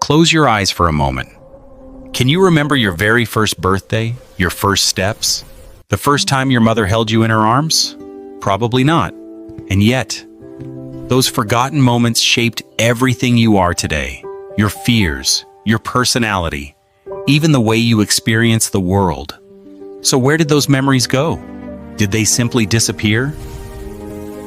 close your eyes for a moment. Can you remember your very first birthday, your first steps, the first time your mother held you in her arms? Probably not. And yet, those forgotten moments shaped everything you are today. Your fears, your personality, even the way you experience the world. So where did those memories go? Did they simply disappear?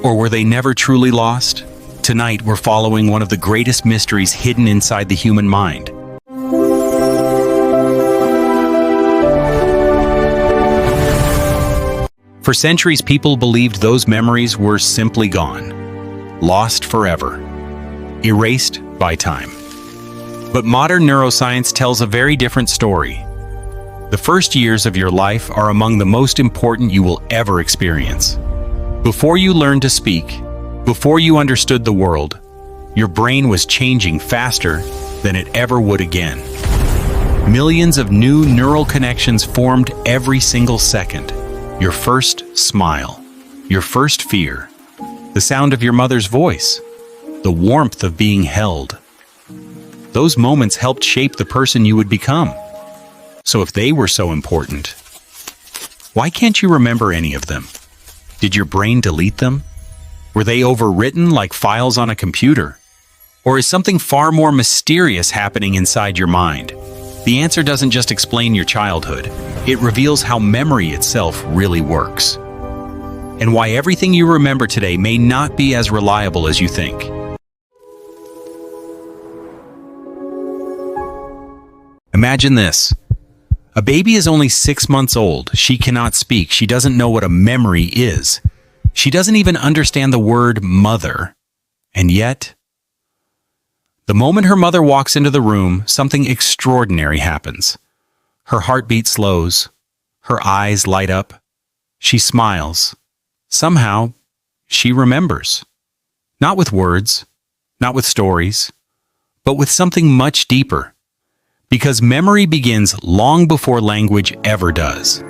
Or were they never truly lost? Tonight, we're following one of the greatest mysteries hidden inside the human mind. For centuries, people believed those memories were simply gone, lost forever, erased by time. But modern neuroscience tells a very different story. The first years of your life are among the most important you will ever experience. Before you learned to speak, before you understood the world, your brain was changing faster than it ever would again. Millions of new neural connections formed every single second. Your first smile, your first fear, the sound of your mother's voice, the warmth of being held. Those moments helped shape the person you would become. So if they were so important, why can't you remember any of them? Did your brain delete them? Were they overwritten like files on a computer? Or is something far more mysterious happening inside your mind? The answer doesn't just explain your childhood. It reveals how memory itself really works. And why everything you remember today may not be as reliable as you think. Imagine this. A baby is only 6 months old. She cannot speak. She doesn't know what a memory is. She doesn't even understand the word mother. And yet, the moment her mother walks into the room, something extraordinary happens. Her heartbeat slows. Her eyes light up. She smiles. Somehow, she remembers. Not with words, not with stories, but with something much deeper. Because memory begins long before language ever does.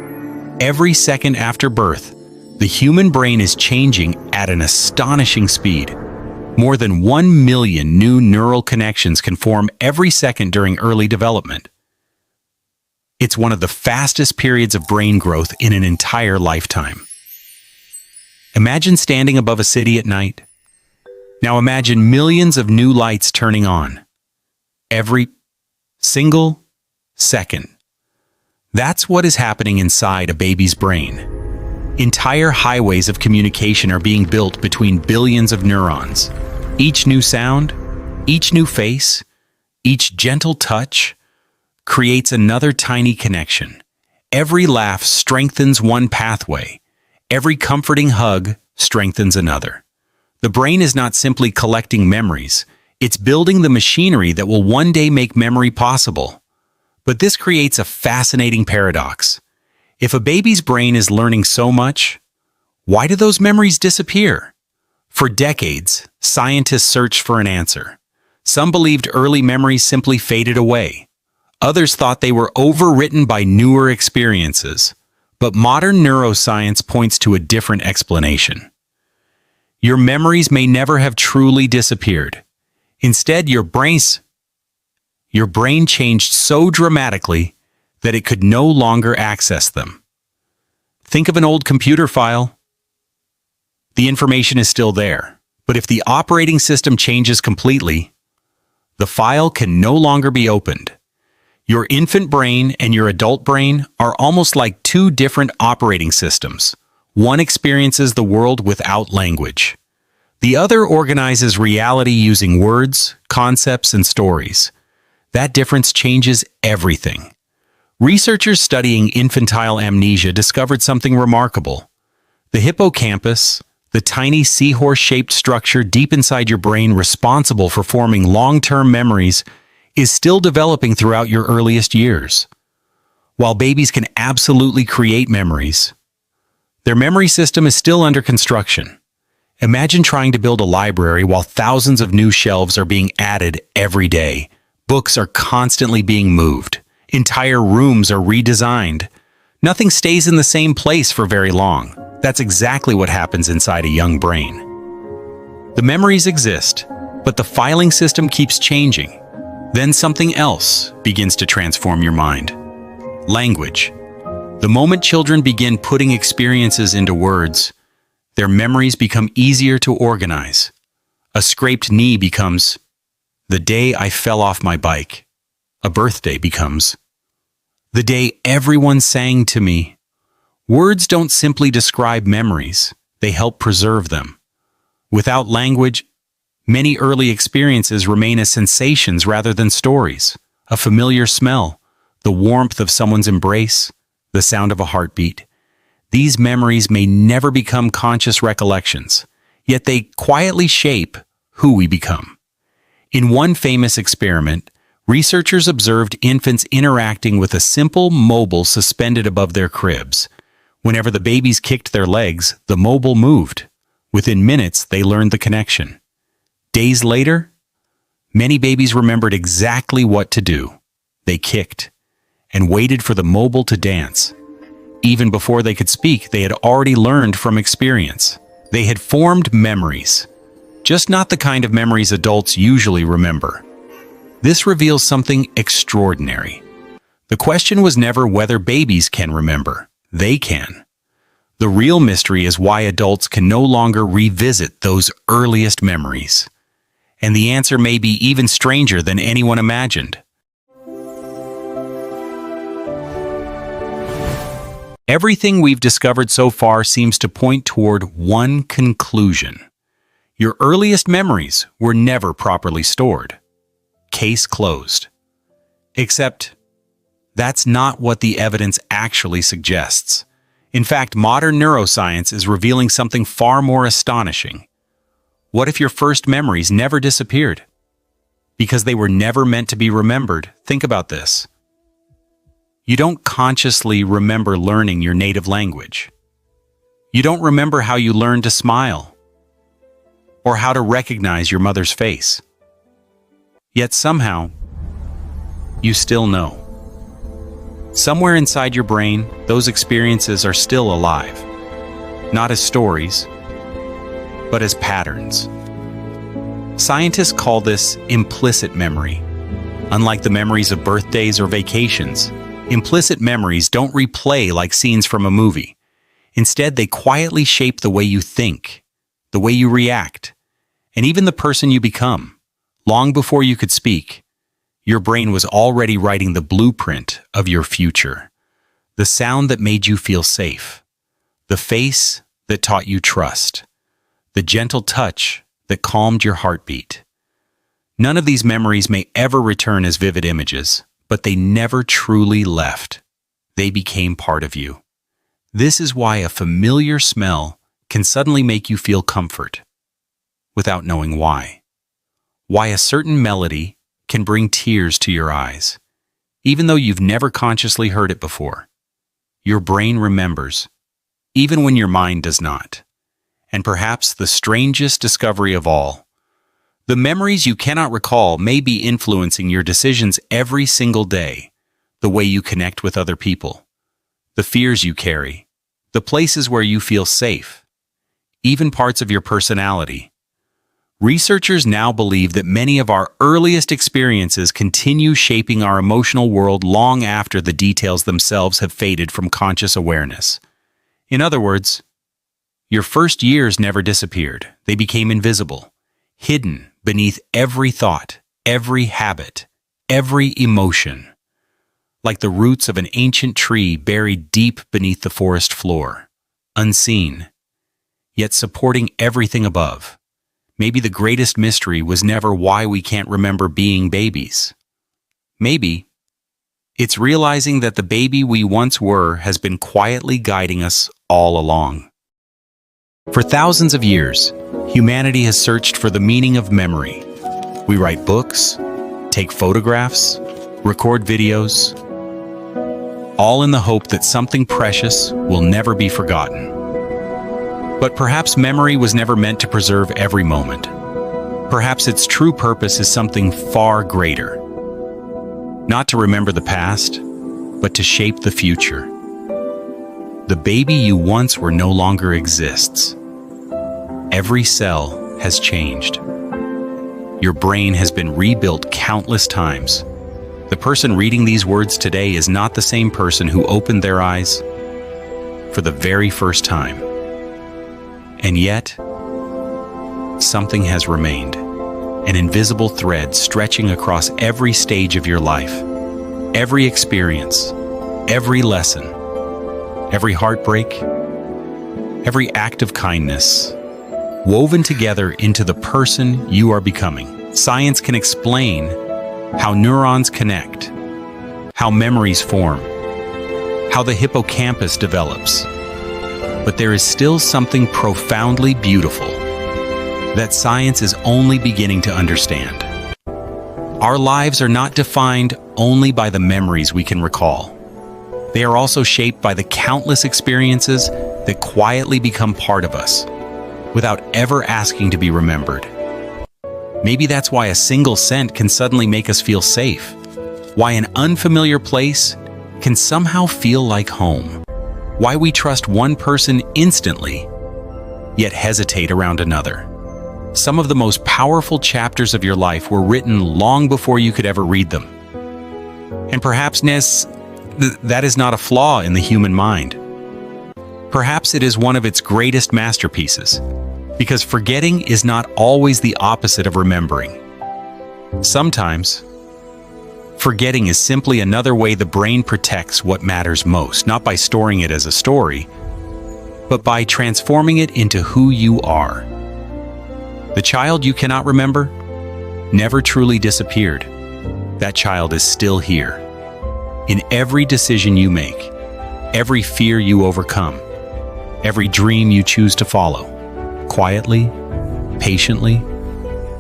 Every second after birth, the human brain is changing at an astonishing speed. More than 1 million new neural connections can form every second during early development. It's one of the fastest periods of brain growth in an entire lifetime. Imagine standing above a city at night. Now imagine millions of new lights turning on. Every single second. That's what is happening inside a baby's brain. Entire highways of communication are being built between billions of neurons. Each new sound, each new face, each gentle touch creates another tiny connection. Every laugh strengthens one pathway. Every comforting hug strengthens another. The brain is not simply collecting memories. It's building the machinery that will one day make memory possible. But this creates a fascinating paradox. If a baby's brain is learning so much, why do those memories disappear? For decades, scientists searched for an answer. Some believed early memories simply faded away. Others thought they were overwritten by newer experiences. But modern neuroscience points to a different explanation. Your memories may never have truly disappeared. Instead, your brain changed so dramatically that it could no longer access them. Think of an old computer file. The information is still there, but if the operating system changes completely, the file can no longer be opened. Your infant brain and your adult brain are almost like two different operating systems. One experiences the world without language. The other organizes reality using words, concepts, and stories. That difference changes everything. Researchers studying infantile amnesia discovered something remarkable. The hippocampus, the tiny seahorse-shaped structure deep inside your brain responsible for forming long-term memories, is still developing throughout your earliest years. While babies can absolutely create memories, their memory system is still under construction. Imagine trying to build a library while thousands of new shelves are being added every day. Books are constantly being moved. Entire rooms are redesigned. Nothing stays in the same place for very long. That's exactly what happens inside a young brain. The memories exist, but the filing system keeps changing. Then something else begins to transform your mind. Language. The moment children begin putting experiences into words, their memories become easier to organize. A scraped knee becomes, "The day I fell off my bike." A birthday becomes, "The day everyone sang to me." Words don't simply describe memories, they help preserve them. Without language, many early experiences remain as sensations rather than stories. A familiar smell, the warmth of someone's embrace, the sound of a heartbeat. These memories may never become conscious recollections, yet they quietly shape who we become. In one famous experiment, researchers observed infants interacting with a simple mobile suspended above their cribs. Whenever the babies kicked their legs, the mobile moved. Within minutes, they learned the connection. Days later, many babies remembered exactly what to do. They kicked and waited for the mobile to dance. Even before they could speak, they had already learned from experience. They had formed memories, just not the kind of memories adults usually remember. This reveals something extraordinary. The question was never whether babies can remember. They can. The real mystery is why adults can no longer revisit those earliest memories. And the answer may be even stranger than anyone imagined. Everything we've discovered so far seems to point toward one conclusion. Your earliest memories were never properly stored. Case closed. Except, that's not what the evidence actually suggests. In fact, modern neuroscience is revealing something far more astonishing. What if your first memories never disappeared? Because they were never meant to be remembered. Think about this. You don't consciously remember learning your native language. You don't remember how you learned to smile, or how to recognize your mother's face. Yet somehow, you still know. Somewhere inside your brain, those experiences are still alive. Not as stories, but as patterns. Scientists call this implicit memory. Unlike the memories of birthdays or vacations, implicit memories don't replay like scenes from a movie. Instead, they quietly shape the way you think, the way you react, and even the person you become. Long before you could speak, your brain was already writing the blueprint of your future. The sound that made you feel safe. The face that taught you trust. The gentle touch that calmed your heartbeat. None of these memories may ever return as vivid images, but they never truly left. They became part of you. This is why a familiar smell can suddenly make you feel comfort, without knowing why. Why a certain melody can bring tears to your eyes, even though you've never consciously heard it before. Your brain remembers, even when your mind does not. And perhaps the strangest discovery of all, the memories you cannot recall may be influencing your decisions every single day, the way you connect with other people, the fears you carry, the places where you feel safe, even parts of your personality. Researchers now believe that many of our earliest experiences continue shaping our emotional world long after the details themselves have faded from conscious awareness. In other words, your first years never disappeared. They became invisible, hidden beneath every thought, every habit, every emotion. Like the roots of an ancient tree buried deep beneath the forest floor, unseen, yet supporting everything above. Maybe the greatest mystery was never why we can't remember being babies. Maybe it's realizing that the baby we once were has been quietly guiding us all along. For thousands of years, humanity has searched for the meaning of memory. We write books, take photographs, record videos, all in the hope that something precious will never be forgotten. But perhaps memory was never meant to preserve every moment. Perhaps its true purpose is something far greater. Not to remember the past, but to shape the future. The baby you once were no longer exists. Every cell has changed. Your brain has been rebuilt countless times. The person reading these words today is not the same person who opened their eyes for the very first time. And yet, something has remained, an invisible thread stretching across every stage of your life, every experience, every lesson, every heartbreak, every act of kindness, woven together into the person you are becoming. Science can explain how neurons connect, how memories form, how the hippocampus develops. But there is still something profoundly beautiful that science is only beginning to understand. Our lives are not defined only by the memories we can recall. They are also shaped by the countless experiences that quietly become part of us, without ever asking to be remembered. Maybe that's why a single scent can suddenly make us feel safe, why an unfamiliar place can somehow feel like home, why we trust one person instantly, yet hesitate around another. Some of the most powerful chapters of your life were written long before you could ever read them. And perhaps, that is not a flaw in the human mind. Perhaps it is one of its greatest masterpieces, because forgetting is not always the opposite of remembering. Sometimes, forgetting is simply another way the brain protects what matters most, not by storing it as a story, but by transforming it into who you are. The child you cannot remember never truly disappeared. That child is still here. In every decision you make, every fear you overcome, every dream you choose to follow, quietly, patiently,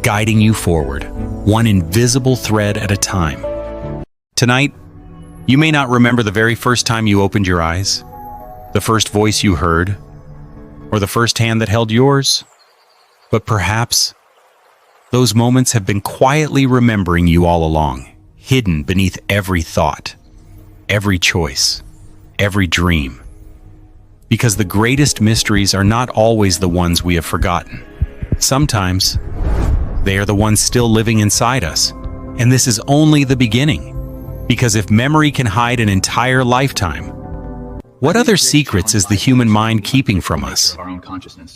guiding you forward, one invisible thread at a time. Tonight, you may not remember the very first time you opened your eyes, the first voice you heard, or the first hand that held yours, but perhaps those moments have been quietly remembering you all along, hidden beneath every thought, every choice, every dream. Because the greatest mysteries are not always the ones we have forgotten. Sometimes, they are the ones still living inside us. And this is only the beginning. Because if memory can hide an entire lifetime, what other secrets is the human mind keeping from us?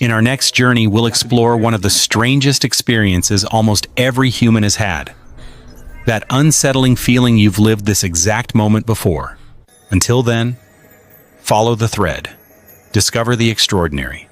In our next journey, we'll explore one of the strangest experiences almost every human has had. That unsettling feeling you've lived this exact moment before. Until then, follow the thread. Discover the extraordinary.